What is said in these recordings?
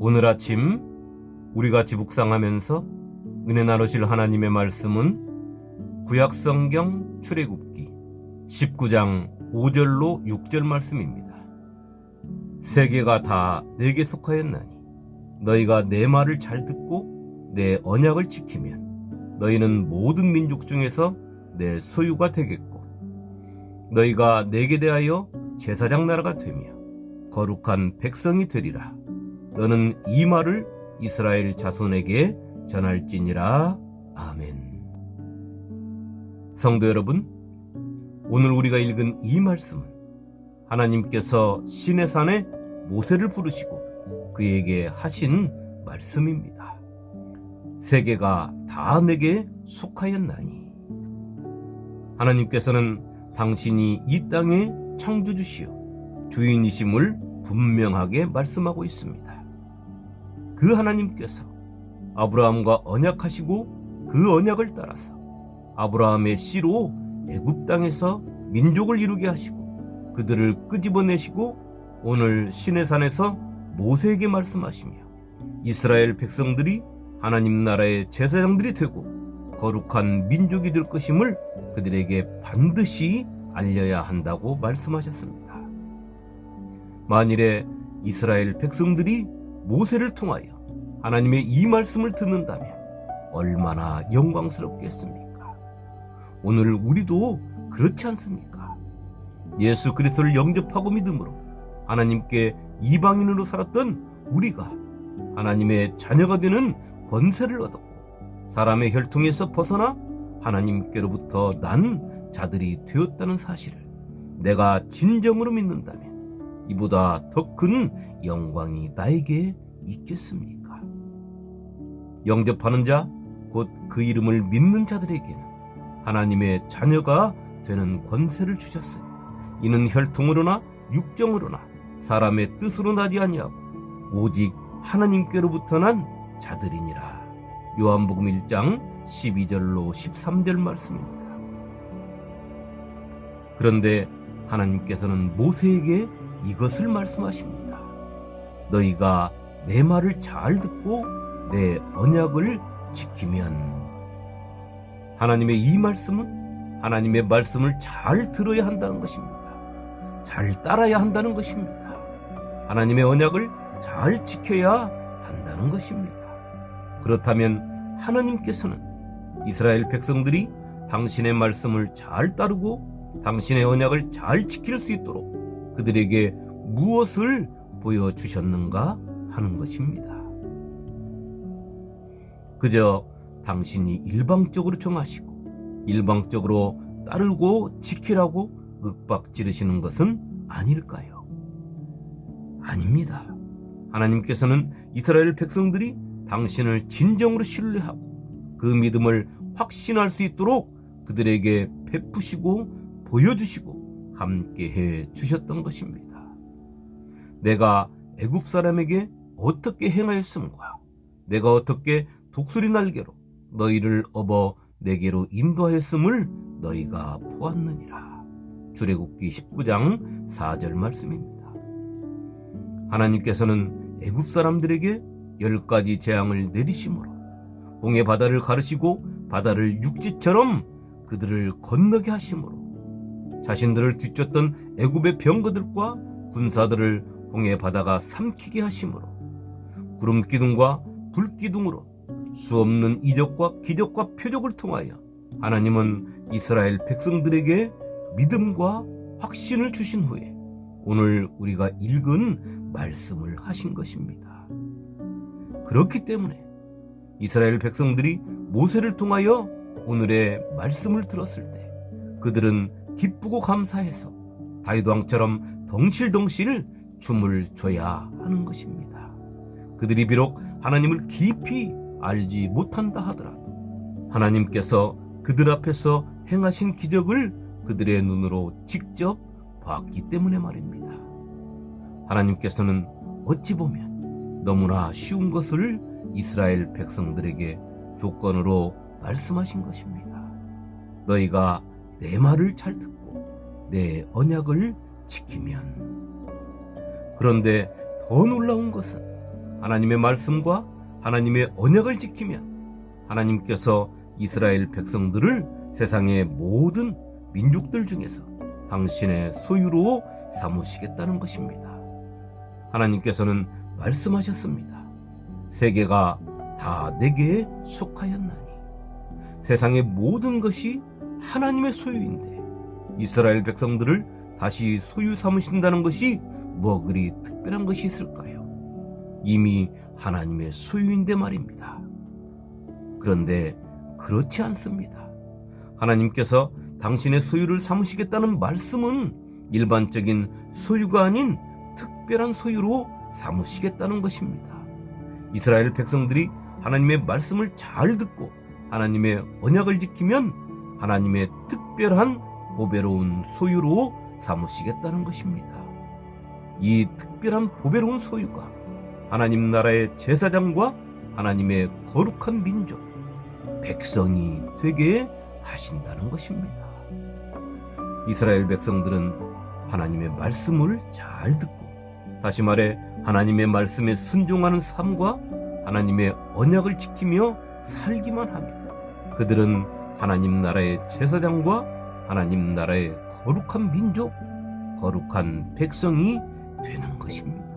오늘 아침 우리 같이 묵상하면서 은혜 나누실 하나님의 말씀은 구약성경 출애굽기 19장 5절로 6절 말씀입니다. 세계가 다 내게 속하였나니 너희가 내 말을 잘 듣고 내 언약을 지키면 너희는 모든 민족 중에서 내 소유가 되겠고 너희가 내게 대하여 제사장 나라가 되며 거룩한 백성이 되리라. 너는 이 말을 이스라엘 자손에게 전할지니라. 아멘. 성도 여러분, 오늘 우리가 읽은 이 말씀은 하나님께서 시내산에 모세를 부르시고 그에게 하신 말씀입니다. 세계가 다 내게 속하였나니, 하나님께서는 당신이 이 땅의 창조주시요 주인이심을 분명하게 말씀하고 있습니다. 그 하나님께서 아브라함과 언약하시고 그 언약을 따라서 아브라함의 씨로 애굽 땅에서 민족을 이루게 하시고 그들을 끄집어내시고 오늘 시내산에서 모세에게 말씀하시며 이스라엘 백성들이 하나님 나라의 제사장들이 되고 거룩한 민족이 될 것임을 그들에게 반드시 알려야 한다고 말씀하셨습니다. 만일에 이스라엘 백성들이 모세를 통하여 하나님의 이 말씀을 듣는다면 얼마나 영광스럽겠습니까? 오늘 우리도 그렇지 않습니까? 예수 그리스도를 영접하고 믿음으로 하나님께 이방인으로 살았던 우리가 하나님의 자녀가 되는 권세를 얻었고 사람의 혈통에서 벗어나 하나님께로부터 난 자들이 되었다는 사실을 내가 진정으로 믿는다면 이보다 더 큰 영광이 나에게 있겠습니까? 영접하는 자, 곧 그 이름을 믿는 자들에게는 하나님의 자녀가 되는 권세를 주셨으니 이는 혈통으로나 육정으로나 사람의 뜻으로 나지 아니하고 오직 하나님께로부터 난 자들이니라. 요한복음 1장 12절로 13절 말씀입니다. 그런데 하나님께서는 모세에게 이것을 말씀하십니다. 너희가 내 말을 잘 듣고 내 언약을 지키면, 하나님의 이 말씀은 하나님의 말씀을 잘 들어야 한다는 것입니다. 잘 따라야 한다는 것입니다. 하나님의 언약을 잘 지켜야 한다는 것입니다. 그렇다면 하나님께서는 이스라엘 백성들이 당신의 말씀을 잘 따르고 당신의 언약을 잘 지킬 수 있도록 그들에게 무엇을 보여주셨는가 하는 것입니다. 그저 당신이 일방적으로 정하시고 일방적으로 따르고 지키라고 윽박 지르시는 것은 아닐까요? 아닙니다. 하나님께서는 이스라엘 백성들이 당신을 진정으로 신뢰하고 그 믿음을 확신할 수 있도록 그들에게 베푸시고 보여주시고 함께해 주셨던 것입니다. 내가 애굽 사람에게 어떻게 행하였음과 내가 어떻게 독수리 날개로 너희를 업어 내게로 인도하였음을 너희가 보았느니라. 출애굽기 19장 4절 말씀입니다. 하나님께서는 애굽 사람들에게 10가지 재앙을 내리심으로 홍해 바다를 가르시고 바다를 육지처럼 그들을 건너게 하심으로 자신들을 뒤쫓던 애굽의 병거들과 군사들을 홍해 바다가 삼키게 하심으로 구름 기둥과 불 기둥으로 수없는 이적과 기적과 표적을 통하여 하나님은 이스라엘 백성들에게 믿음과 확신을 주신 후에 오늘 우리가 읽은 말씀을 하신 것입니다. 그렇기 때문에 이스라엘 백성들이 모세를 통하여 오늘의 말씀을 들었을 때 그들은 기쁘고 감사해서 다윗 왕처럼 덩실덩실 춤을 춰야 하는 것입니다. 그들이 비록 하나님을 깊이 알지 못한다 하더라도 하나님께서 그들 앞에서 행하신 기적을 그들의 눈으로 직접 봤기 때문에 말입니다. 하나님께서는 어찌 보면 너무나 쉬운 것을 이스라엘 백성들에게 조건으로 말씀하신 것입니다. 너희가 내 말을 잘 듣고 내 언약을 지키면. 그런데 더 놀라운 것은 하나님의 말씀과 하나님의 언약을 지키면 하나님께서 이스라엘 백성들을 세상의 모든 민족들 중에서 당신의 소유로 삼으시겠다는 것입니다. 하나님께서는 말씀하셨습니다. 세계가 다 내게 속하였나니 세상의 모든 것이 하나님의 소유인데 이스라엘 백성들을 다시 소유 삼으신다는 것이 뭐 그리 특별한 것이 있을까요? 이미 하나님의 소유인데 말입니다. 그런데 그렇지 않습니다. 하나님께서 당신의 소유를 삼으시겠다는 말씀은 일반적인 소유가 아닌 특별한 소유로 삼으시겠다는 것입니다. 이스라엘 백성들이 하나님의 말씀을 잘 듣고 하나님의 언약을 지키면 하나님의 특별한 보배로운 소유로 삼으시겠다는 것입니다. 이 특별한 보배로운 소유가 하나님 나라의 제사장과 하나님의 거룩한 민족, 백성이 되게 하신다는 것입니다. 이스라엘 백성들은 하나님의 말씀을 잘 듣고, 다시 말해 하나님의 말씀에 순종하는 삶과 하나님의 언약을 지키며 살기만 하면 그들은 하나님 나라의 제사장과 하나님 나라의 거룩한 민족, 거룩한 백성이 되는 것입니다.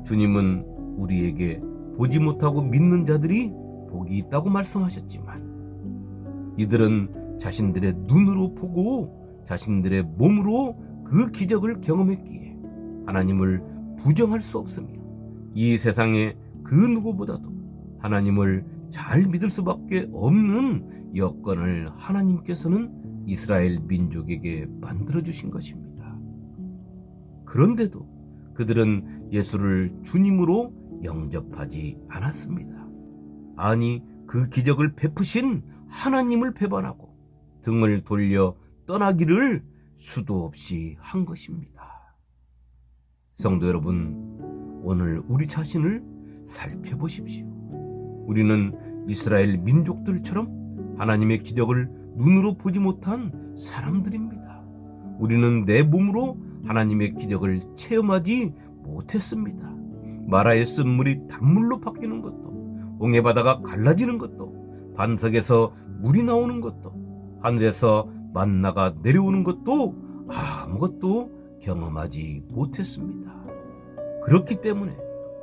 주님은 우리에게 보지 못하고 믿는 자들이 복이 있다고 말씀하셨지만 이들은 자신들의 눈으로 보고 자신들의 몸으로 그 기적을 경험했기에 하나님을 부정할 수 없으며 이 세상에 그 누구보다도 하나님을 잘 믿을 수밖에 없는 여건을 하나님께서는 이스라엘 민족에게 만들어주신 것입니다. 그런데도 그들은 예수를 주님으로 영접하지 않았습니다. 아니, 그 기적을 베푸신 하나님을 배반하고 등을 돌려 떠나기를 수도 없이 한 것입니다. 성도 여러분, 오늘 우리 자신을 살펴보십시오. 우리는 이스라엘 민족들처럼 하나님의 기적을 눈으로 보지 못한 사람들입니다. 우리는 내 몸으로 하나님의 기적을 체험하지 못했습니다. 마라의 쓴물이 단물로 바뀌는 것도, 홍해바다가 갈라지는 것도, 반석에서 물이 나오는 것도, 하늘에서 만나가 내려오는 것도 아무것도 경험하지 못했습니다. 그렇기 때문에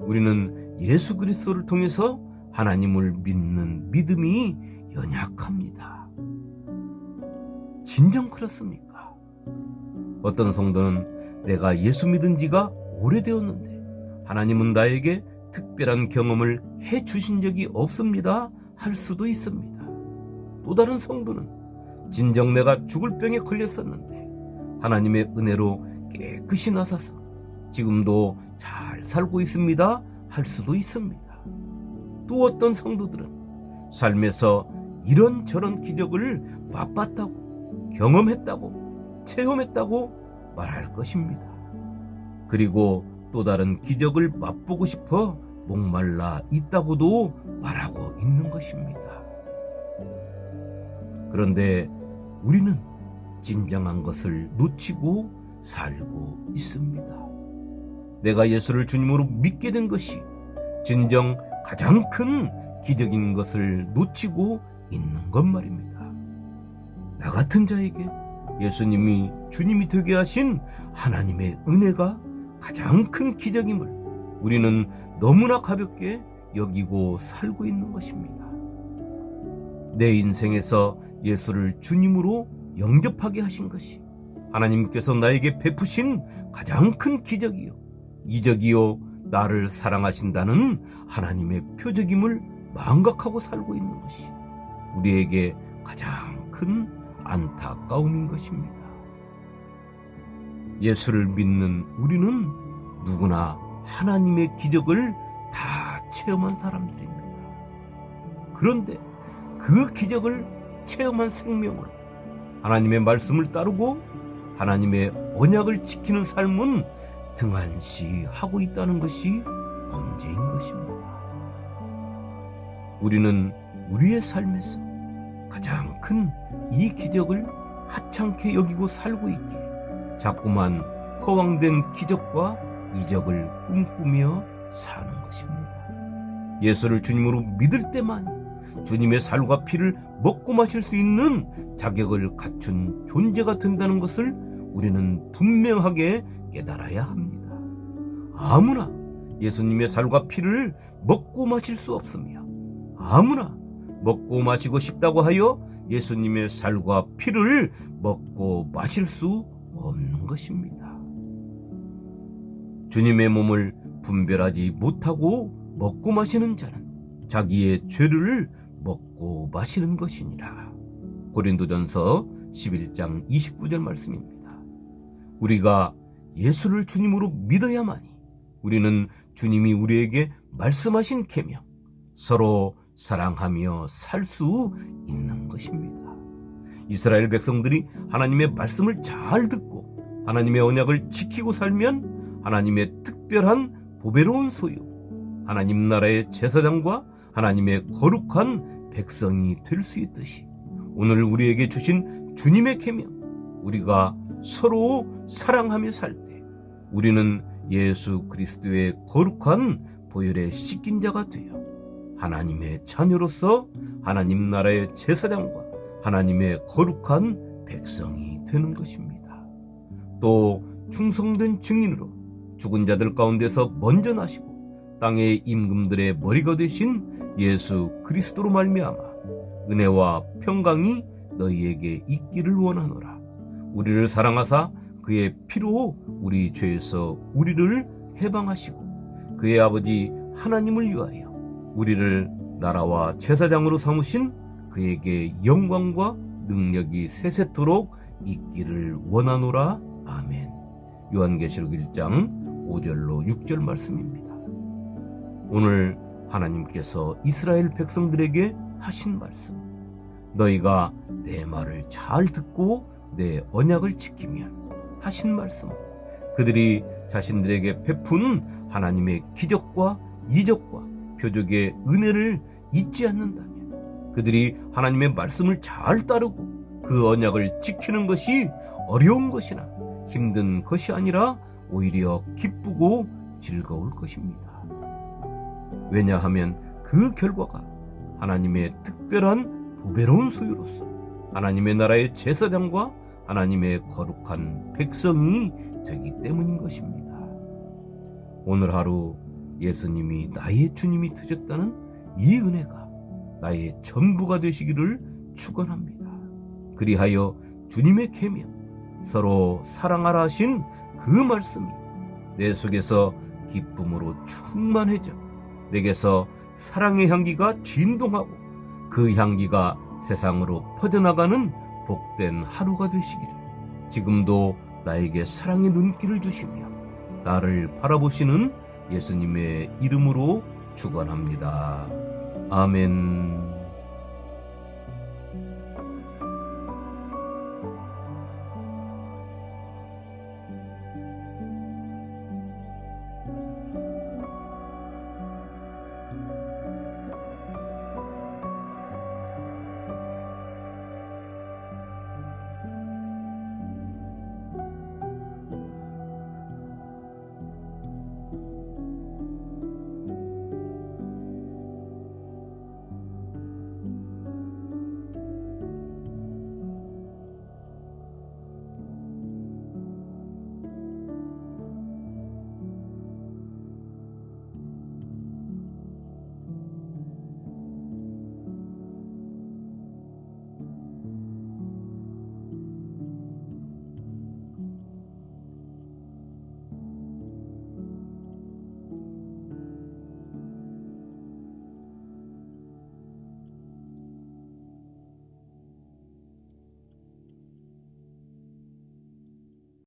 우리는 예수 그리스도를 통해서 하나님을 믿는 믿음이 연약합니다. 진정 그렇습니까? 어떤 성도는 내가 예수 믿은 지가 오래되었는데 하나님은 나에게 특별한 경험을 해주신 적이 없습니다 할 수도 있습니다. 또 다른 성도는 진정 내가 죽을 병에 걸렸었는데 하나님의 은혜로 깨끗이 나서서 지금도 잘 살고 있습니다 할 수도 있습니다. 또 어떤 성도들은 삶에서 이런저런 기적을 맛봤다고, 경험했다고, 체험했다고 말할 것입니다. 그리고 또 다른 기적을 맛보고 싶어 목말라 있다고도 말하고 있는 것입니다. 그런데 우리는 진정한 것을 놓치고 살고 있습니다. 내가 예수를 주님으로 믿게 된 것이 진정 가장 큰 기적인 것을 놓치고 있는 것 말입니다. 나 같은 자에게 예수님이 주님이 되게 하신 하나님의 은혜가 가장 큰 기적임을 우리는 너무나 가볍게 여기고 살고 있는 것입니다. 내 인생에서 예수를 주님으로 영접하게 하신 것이 하나님께서 나에게 베푸신 가장 큰 기적이요, 이적이요, 나를 사랑하신다는 하나님의 표적임을 망각하고 살고 있는 것이 우리에게 가장 큰 안타까움인 것입니다. 예수를 믿는 우리는 누구나 하나님의 기적을 다 체험한 사람들입니다. 그런데 그 기적을 체험한 생명으로 하나님의 말씀을 따르고 하나님의 언약을 지키는 삶은 등한시하고 있다는 것이 문제인 것입니다. 우리는 우리의 삶에서 가장 큰 이 기적을 하찮게 여기고 살고 있기에 자꾸만 허황된 기적과 이적을 꿈꾸며 사는 것입니다. 예수를 주님으로 믿을 때만 주님의 살과 피를 먹고 마실 수 있는 자격을 갖춘 존재가 된다는 것을 우리는 분명하게 깨달아야 합니다. 아무나 예수님의 살과 피를 먹고 마실 수 없으며 아무나 먹고 마시고 싶다고 하여 예수님의 살과 피를 먹고 마실 수 없는 것입니다. 주님의 몸을 분별하지 못하고 먹고 마시는 자는 자기의 죄를 먹고 마시는 것이니라. 고린도전서 11장 29절 말씀입니다. 우리가 예수를 주님으로 믿어야만이 우리는 주님이 우리에게 말씀하신 계명, 서로 사랑하며 살 수 있는 것입니다. 이스라엘 백성들이 하나님의 말씀을 잘 듣고 하나님의 언약을 지키고 살면 하나님의 특별한 보배로운 소유, 하나님 나라의 제사장과 하나님의 거룩한 백성이 될 수 있듯이 오늘 우리에게 주신 주님의 계명, 우리가 서로 사랑하며 살 때 우리는 예수 그리스도의 거룩한 보혈에 씻긴 자가 되어 하나님의 자녀로서 하나님 나라의 제사장과 하나님의 거룩한 백성이 되는 것입니다. 또 충성된 증인으로 죽은 자들 가운데서 먼저 나시고 땅의 임금들의 머리가 되신 예수 그리스도로 말미암아 은혜와 평강이 너희에게 있기를 원하노라. 우리를 사랑하사 그의 피로 우리 죄에서 우리를 해방하시고 그의 아버지 하나님을 위하여 우리를 나라와 제사장으로 삼으신 그에게 영광과 능력이 세세토록 있기를 원하노라. 아멘. 요한계시록 1장 5절로 6절 말씀입니다. 오늘 하나님께서 이스라엘 백성들에게 하신 말씀, 너희가 내 말을 잘 듣고 내 언약을 지키면 하신 말씀, 그들이 자신들에게 베푼 하나님의 기적과 이적과 표적의 은혜를 잊지 않는다면 그들이 하나님의 말씀을 잘 따르고 그 언약을 지키는 것이 어려운 것이나 힘든 것이 아니라 오히려 기쁘고 즐거울 것입니다. 왜냐하면 그 결과가 하나님의 특별한 보배로운 소유로서 하나님의 나라의 제사장과 하나님의 거룩한 백성이 되기 때문인 것입니다. 오늘 하루 예수님이 나의 주님이 되셨다는 이 은혜가 나의 전부가 되시기를 축원합니다. 그리하여 주님의 계명, 서로 사랑하라 하신 그 말씀이 내 속에서 기쁨으로 충만해져 내게서 사랑의 향기가 진동하고 그 향기가 세상으로 퍼져나가는 복된 하루가 되시기를 지금도 나에게 사랑의 눈길을 주시며 나를 바라보시는 예수님의 이름으로 축원합니다. 아멘.